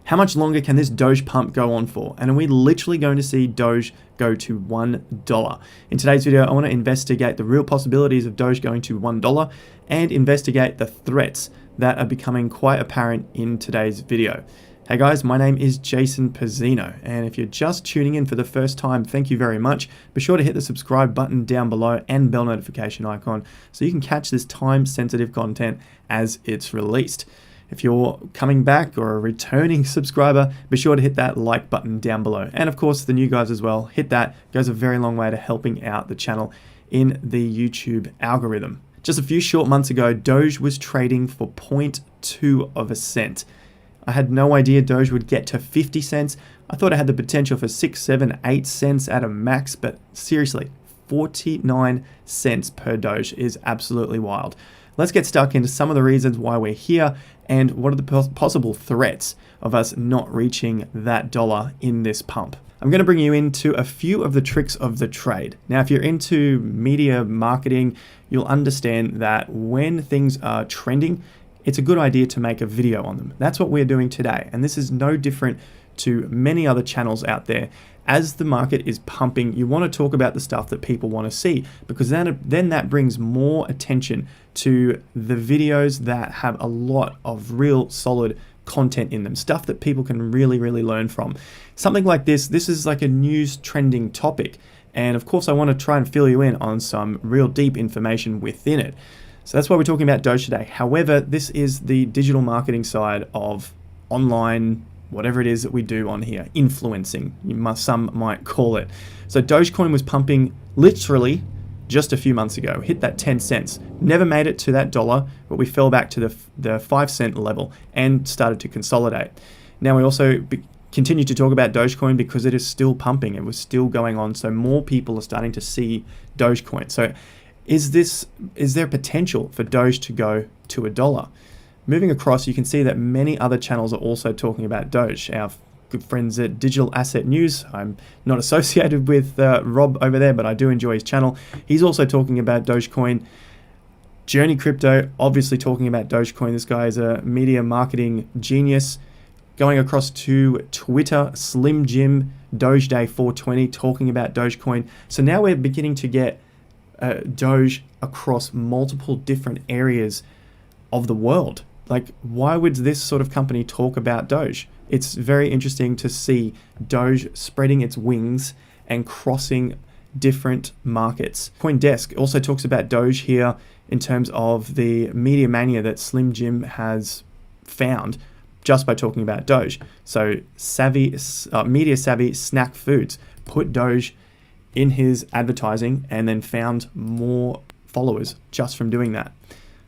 How much longer can this Doge pump go on for? And are we literally going to see Doge go to $1? In today's video, I want to investigate the real possibilities of Doge going to $1 and investigate the threats that are becoming quite apparent in today's video. Hey guys, my name is Jason Pizzino, and if you're just tuning in for the first time, thank you very much. Be sure to hit the subscribe button down below and bell notification icon so you can catch this time-sensitive content as it's released. If you're coming back or a returning subscriber, be sure to hit that like button down below. And of course, the new guys as well, hit that. It goes a very long way to helping out the channel in the YouTube algorithm. Just a few short months ago, Doge was trading for 0.2 of a cent. I had no idea Doge would get to 50 cents. I thought it had the potential for 6, 7, 8 cents at a max, but seriously, 49 cents per Doge is absolutely wild. Let's get stuck into some of the reasons why we're here and what are the possible threats of us not reaching that dollar in this pump. I'm going to bring you into a few of the tricks of the trade. Now, if you're into media marketing, you'll understand that when things are trending, it's a good idea to make a video on them. That's what we're doing today. And this is no different to many other channels out there. As the market is pumping, you want to talk about the stuff that people want to see, because then that brings more attention to the videos that have a lot of real solid content in them, stuff that people can really learn from. Something like this is like a news trending topic. And of course, I want to try and fill you in on some real deep information within it. So that's why we're talking about Doge today. However, this is the digital marketing side of online, whatever it is that we do on here, influencing, some might call it. So Dogecoin was pumping literally just a few months ago, hit that 10 cents, never made it to that dollar, but we fell back to the 5 cent level and started to consolidate. Now we also continue to talk about Dogecoin because it is still pumping. It was still going on. So more people are starting to see Dogecoin. So is there potential for Doge to go to $1? Moving across, you can see that many other channels are also talking about Doge. Our good friends at Digital Asset News, I'm not associated with Rob over there, but I do enjoy his channel. He's also talking about Dogecoin. Journey Crypto, obviously talking about Dogecoin. This guy is a media marketing genius. Going across to Twitter, Slim Jim, Doge Day 420, talking about Dogecoin. So now we're beginning to get Doge across multiple different areas of the world. Like, why would this sort of company talk about Doge? It's very interesting to see Doge spreading its wings and crossing different markets. CoinDesk also talks about Doge here in terms of the media mania that Slim Jim has found just by talking about Doge. So media savvy Snack Foods put Doge in his advertising and then found more followers just from doing that.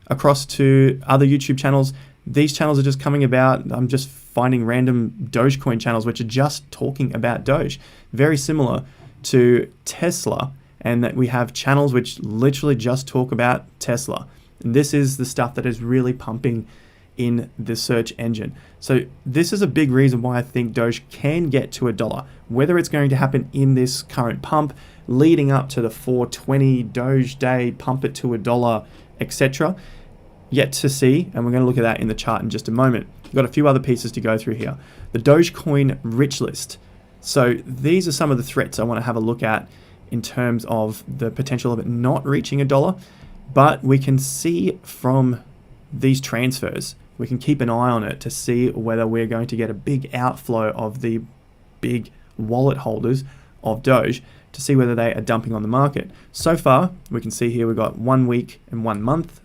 Across to other YouTube channels, these channels are just coming about. I'm just finding random Dogecoin channels which are just talking about Doge. Very similar to Tesla, and that we have channels which literally just talk about Tesla. And this is the stuff that is really pumping in the search engine. So this is a big reason why I think Doge can get to $1. Whether it's going to happen in this current pump, leading up to the 420 Doge day, pump it to $1, etc., yet to see, and we're going to look at that in the chart in just a moment. We've got a few other pieces to go through here. The Dogecoin rich list. So these are some of the threats I want to have a look at in terms of the potential of it not reaching $1, but we can see from these transfers, we can keep an eye on it to see whether we're going to get a big outflow of the big wallet holders of Doge to see whether they are dumping on the market. So far, we can see here we've got 1 week and 1 month.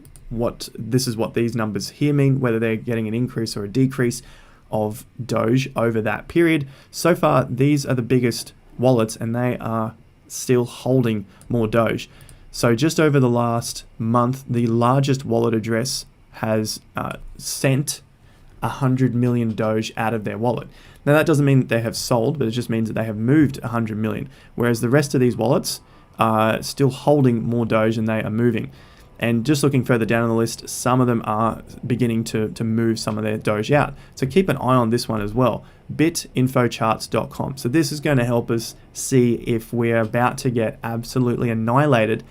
This is what these numbers here mean, whether they're getting an increase or a decrease of Doge over that period. So far, these are the biggest wallets and they are still holding more Doge. So just over the last month, the largest wallet address has sent 100 million Doge out of their wallet. Now that doesn't mean that they have sold, but it just means that they have moved 100 million, whereas the rest of these wallets are still holding more Doge and they are moving. And just looking further down on the list, some of them are beginning to move some of their Doge out. So keep an eye on this one as well, bitinfocharts.com. So this is going to help us see if we're about to get absolutely annihilated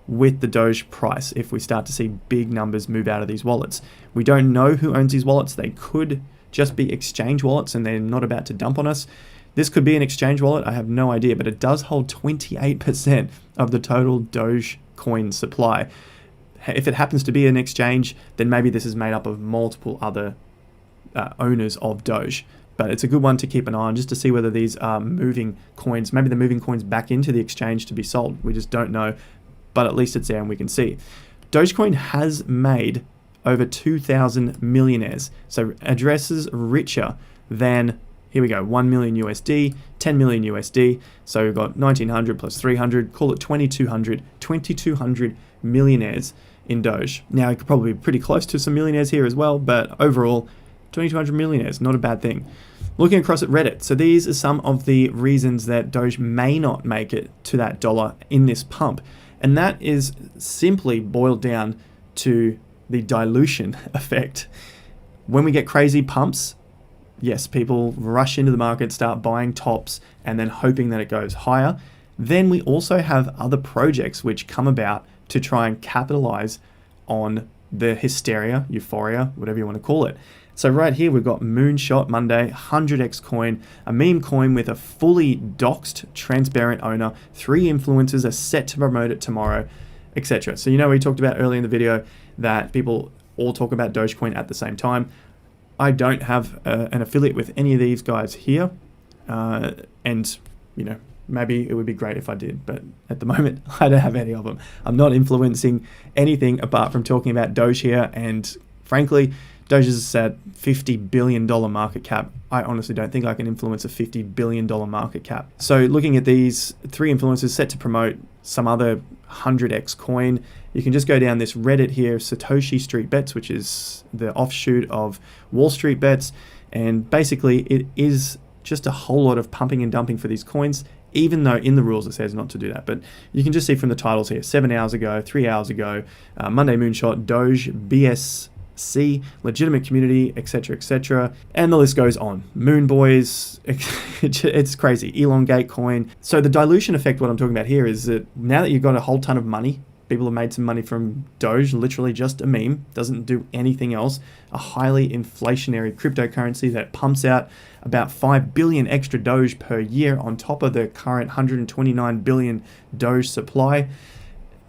with the Doge price if we start to see big numbers move out of these wallets. We don't know who owns these wallets. They could just be exchange wallets and they're not about to dump on us. This could be an exchange wallet, I have no idea, but it does hold 28% of the total Dogecoin supply. If it happens to be an exchange, then maybe this is made up of multiple other owners of Doge. But it's a good one to keep an eye on just to see whether these are moving coins. Maybe they're moving coins back into the exchange to be sold. We just don't know, but at least it's there and we can see. Dogecoin has made over 2,000 millionaires. So addresses richer than, here we go, 1 million USD, 10 million USD. So we've got 1,900 plus 300, call it 2,200 millionaires in Doge. Now, it could probably be pretty close to some millionaires here as well, but overall, 2,200 millionaires, not a bad thing. Looking across at Reddit, so these are some of the reasons that Doge may not make it to that dollar in this pump. And that is simply boiled down to the dilution effect. When we get crazy pumps, yes, people rush into the market, start buying tops, and then hoping that it goes higher. Then we also have other projects which come about to try and capitalize on the hysteria, euphoria, whatever you want to call it. So right here, we've got Moonshot Monday, 100x coin, a meme coin with a fully doxed, transparent owner. 3 influencers are set to promote it tomorrow, etc. So we talked about earlier in the video that people all talk about Dogecoin at the same time. I don't have an affiliate with any of these guys here, and maybe it would be great if I did, but at the moment I don't have any of them. I'm not influencing anything apart from talking about Doge here, and frankly, Doge is at $50 billion market cap. I honestly don't think I can influence a $50 billion market cap. So looking at these 3 influencers set to promote some other 100x coin, you can just go down this Reddit here, Satoshi Street Bets, which is the offshoot of Wall Street Bets. And basically it is just a whole lot of pumping and dumping for these coins, even though in the rules it says not to do that. But you can just see from the titles here, 7 hours ago, 3 hours ago, Monday Moonshot, Doge, BSC, legitimate community, etc., and the list goes on. Moon Boys, it's crazy. Elongate coin. So the dilution effect, what I'm talking about here, is that now that you've got a whole ton of money, people have made some money from Doge, literally just a meme, doesn't do anything else, a highly inflationary cryptocurrency that pumps out about 5 billion extra Doge per year on top of the current 129 billion Doge supply.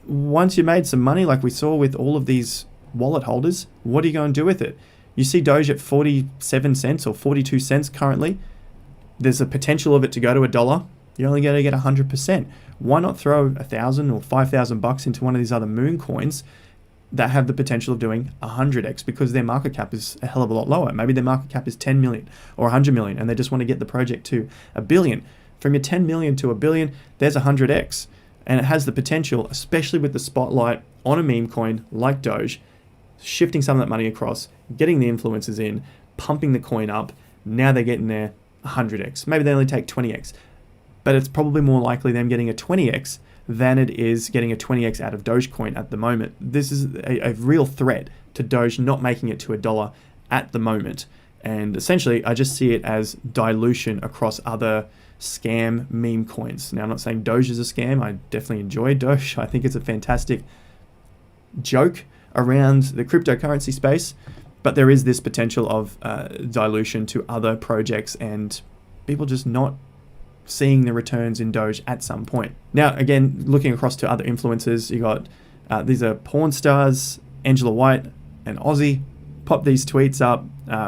Once you made some money, like we saw with all of these wallet holders, what are you going to do with it? You see Doge at 47 cents or 42 cents currently. There's a potential of it to go to $1. You're only going to get 100%. Why not throw 1,000 or 5,000 bucks into one of these other moon coins that have the potential of doing 100x, because their market cap is a hell of a lot lower. Maybe their market cap is 10 million or 100 million and they just want to get the project to $1 billion. From your 10 million to $1 billion, there's 100x. And it has the potential, especially with the spotlight on a meme coin like Doge, shifting some of that money across, getting the influencers in, pumping the coin up. Now they're getting their 100x. Maybe they only take 20x, but it's probably more likely them getting a 20x than it is getting a 20x out of Dogecoin at the moment. This is a real threat to Doge not making it to $1 at the moment. And essentially, I just see it as dilution across other scam meme coins. Now, I'm not saying Doge is a scam. I definitely enjoy Doge. I think it's a fantastic joke around the cryptocurrency space, but there is this potential of dilution to other projects and people just not seeing the returns in Doge at some point. Now, again, looking across to other influencers, you got these are porn stars, Angela White and Aussie, popped these tweets up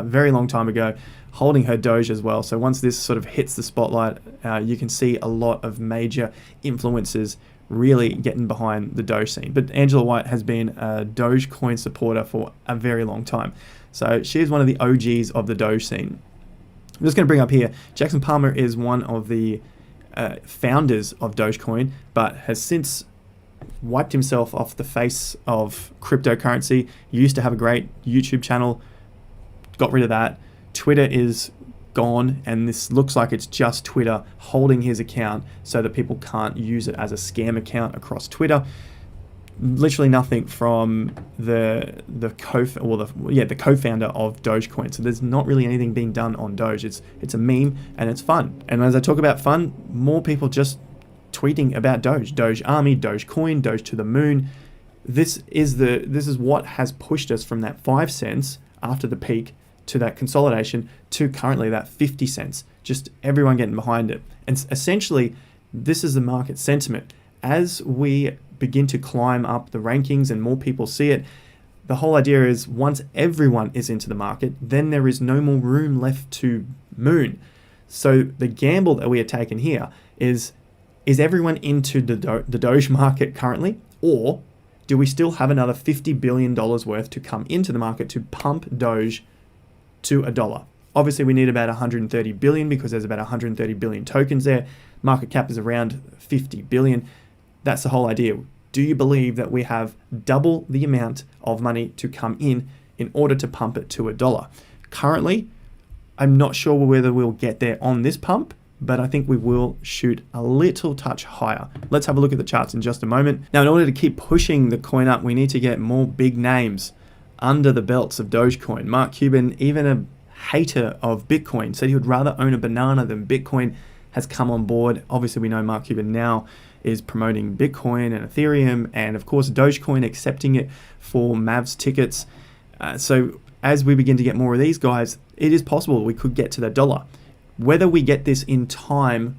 very long time ago, holding her Doge as well. So once this sort of hits the spotlight, you can see a lot of major influencers really getting behind the Doge scene. But Angela White has been a Dogecoin supporter for a very long time. So she is one of the OGs of the Doge scene. I'm just going to bring up here, Jackson Palmer is one of the founders of Dogecoin, but has since wiped himself off the face of cryptocurrency. He used to have a great YouTube channel, got rid of that. Twitter is gone, and this looks like it's just Twitter holding his account so that people can't use it as a scam account across Twitter. Literally nothing from the co-founder of Dogecoin. So there's not really anything being done on Doge. It's a meme and it's fun. And as I talk about fun, more people just tweeting about Doge, Doge Army, Dogecoin, Doge to the moon. This is what has pushed us from that 5 cents after the peak to that consolidation to currently that 50 cents, just everyone getting behind it. And essentially, this is the market sentiment. As we begin to climb up the rankings and more people see it, the whole idea is once everyone is into the market, then there is no more room left to moon. So the gamble that we are taking here is everyone into the Doge market currently, or do we still have another $50 billion worth to come into the market to pump Doge to $1? Obviously, we need about 130 billion because there's about 130 billion tokens there. Market cap is around 50 billion. That's the whole idea. Do you believe that we have double the amount of money to come in order to pump it to $1? Currently, I'm not sure whether we'll get there on this pump, but I think we will shoot a little touch higher. Let's have a look at the charts in just a moment. Now, in order to keep pushing the coin up, we need to get more big names under the belts of Dogecoin. Mark Cuban, even a hater of Bitcoin, said he would rather own a banana than Bitcoin, has come on board. Obviously, we know Mark Cuban now is promoting Bitcoin and Ethereum, and of course Dogecoin, accepting it for Mavs tickets. So as we begin to get more of these guys, it is possible we could get to that $1. Whether we get this in time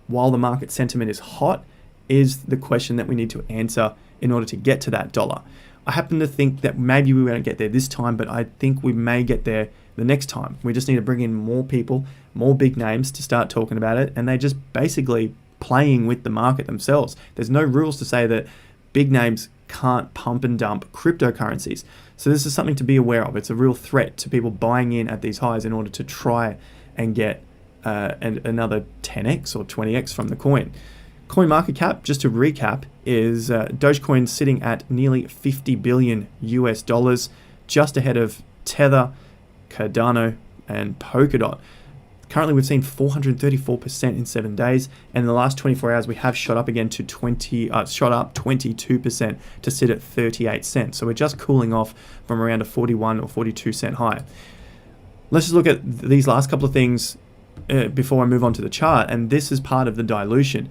while the market sentiment is hot is the question that we need to answer in order to get to that $1. I happen to think that maybe we won't get there this time, but I think we may get there the next time. We just need to bring in more people, more big names to start talking about it, and they just basically playing with the market themselves. There's no rules to say that big names can't pump and dump cryptocurrencies. So this is something to be aware of. It's a real threat to people buying in at these highs in order to try and get another 10x or 20x from the coin. Coin market cap, just to recap, is Dogecoin sitting at nearly 50 billion US dollars, just ahead of Tether, Cardano, and Polkadot. Currently, we've seen 434% in 7 days, and in the last 24 hours, we have shot up again to 22% to sit at 38 cents. So we're just cooling off from around a 41 or 42 cent high. Let's just look at these last couple of things before I move on to the chart, and this is part of the dilution.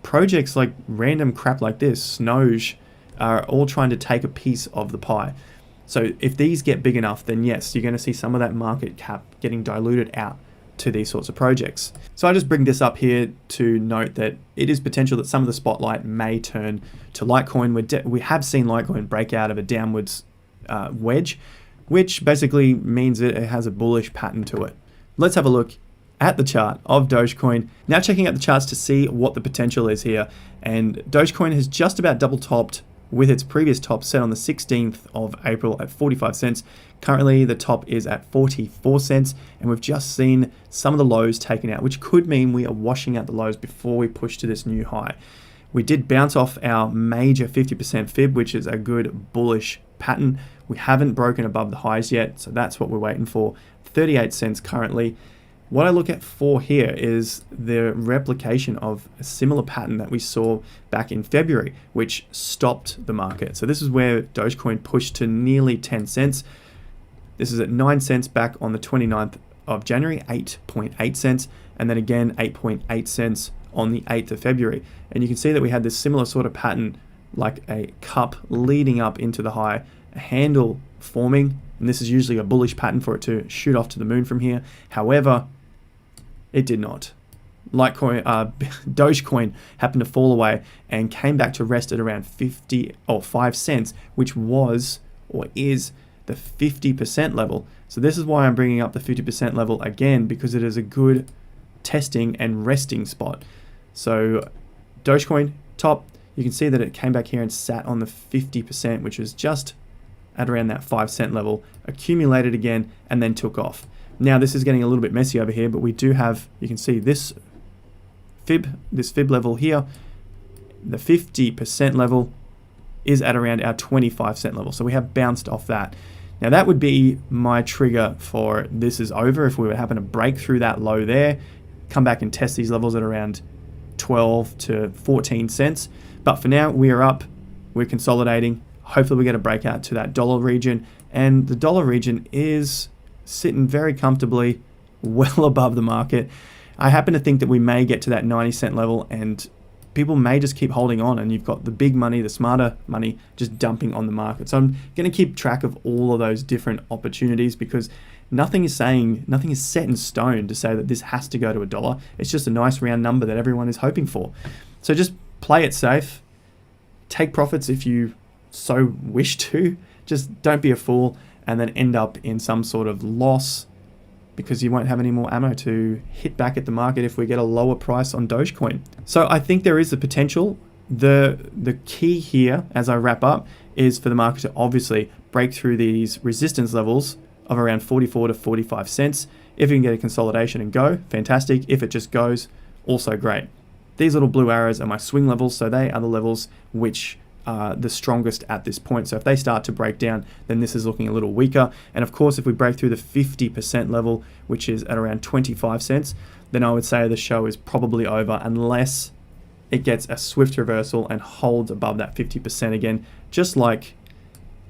Projects like random crap like this, Snoge, are all trying to take a piece of the pie. So if these get big enough, then yes, you're going to see some of that market cap getting diluted out to these sorts of projects. So I just bring this up here to note that it is potential that some of the spotlight may turn to Litecoin. We have seen Litecoin break out of a downwards wedge, which basically means that it has a bullish pattern to it. Let's have a look at the chart of Dogecoin. Now checking out the charts to see what the potential is here. And Dogecoin has just about double topped with its previous top set on the 16th of April at 45 cents. Currently, the top is at 44 cents, and we've just seen some of the lows taken out, which could mean we are washing out the lows before we push to this new high. We did bounce off our major 50% fib, which is a good bullish pattern. We haven't broken above the highs yet, so that's what we're waiting for. 38 cents currently. What I look at for here is the replication of a similar pattern that we saw back in February, which stopped the market. So this is where Dogecoin pushed to nearly 10 cents. This is at 9 cents back on the 29th of January, 8.8 cents, and then again 8.8 cents on the 8th of February. And you can see that we had this similar sort of pattern, like a cup leading up into the high, a handle forming, and this is usually a bullish pattern for it to shoot off to the moon from here. However, it did not. Dogecoin happened to fall away and came back to rest at around 5 cents, which was or is the 50% level. So this is why I'm bringing up the 50% level again, because it is a good testing and resting spot. So Dogecoin top, you can see that it came back here and sat on the 50%, which is just at around that 5 cent level, accumulated again, and then took off. Now this is getting a little bit messy over here, but we do have, you can see this fib level here, the 50% level is at around our 25 cent level. So we have bounced off that. Now that would be my trigger for this is over. If we would happen to break through that low there, come back and test these levels at around 12 to 14 cents. But for now, we are up, we're consolidating. Hopefully we get a breakout to that dollar region. And the dollar region is sitting very comfortably well above the market. I happen to think that we may get to that 90 cent level and people may just keep holding on, and you've got the big money, the smarter money, just dumping on the market. So I'm going to keep track of all of those different opportunities, because nothing is set in stone to say that this has to go to $1. It's just a nice round number that everyone is hoping for. So just play it safe. Take profits if you so wish to. Just don't be a fool and then end up in some sort of loss because you won't have any more ammo to hit back at the market if we get a lower price on Dogecoin. So I think there is the potential. The key here, as I wrap up, is for the market to obviously break through these resistance levels of around 44 to 45 cents. If you can get a consolidation and go, fantastic. If it just goes, also great. These little blue arrows are my swing levels, so they are the levels which are the strongest at this point. So if they start to break down, then this is looking a little weaker. And of course, if we break through the 50% level, which is at around 25 cents, then I would say the show is probably over unless it gets a swift reversal and holds above that 50% again, just like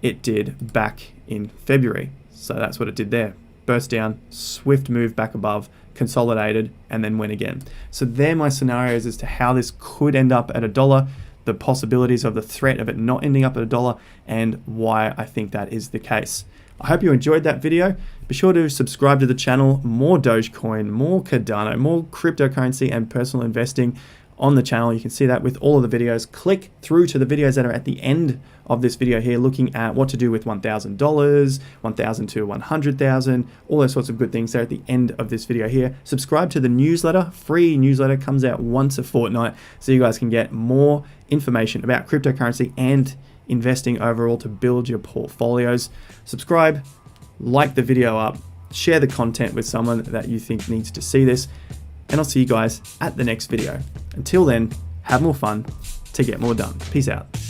it did back in February. So that's what it did there. Burst down, swift move back above, consolidated, and then went again. So they're my scenarios as to how this could end up at $1, the possibilities of the threat of it not ending up at $1, and why I think that is the case. I hope you enjoyed that video. Be sure to subscribe to the channel. More Dogecoin, more Cardano, more cryptocurrency and personal investing on the channel. You can see that with all of the videos. Click through to the videos that are at the end of this video here, looking at what to do with $1,000, $1,000 to $100,000, all those sorts of good things. They're at the end of this video here. Subscribe to the newsletter. Free newsletter comes out once a fortnight, so you guys can get more information about cryptocurrency and investing overall to build your portfolios. Subscribe, like the video up, share the content with someone that you think needs to see this, and I'll see you guys at the next video. Until then, have more fun to get more done. Peace out.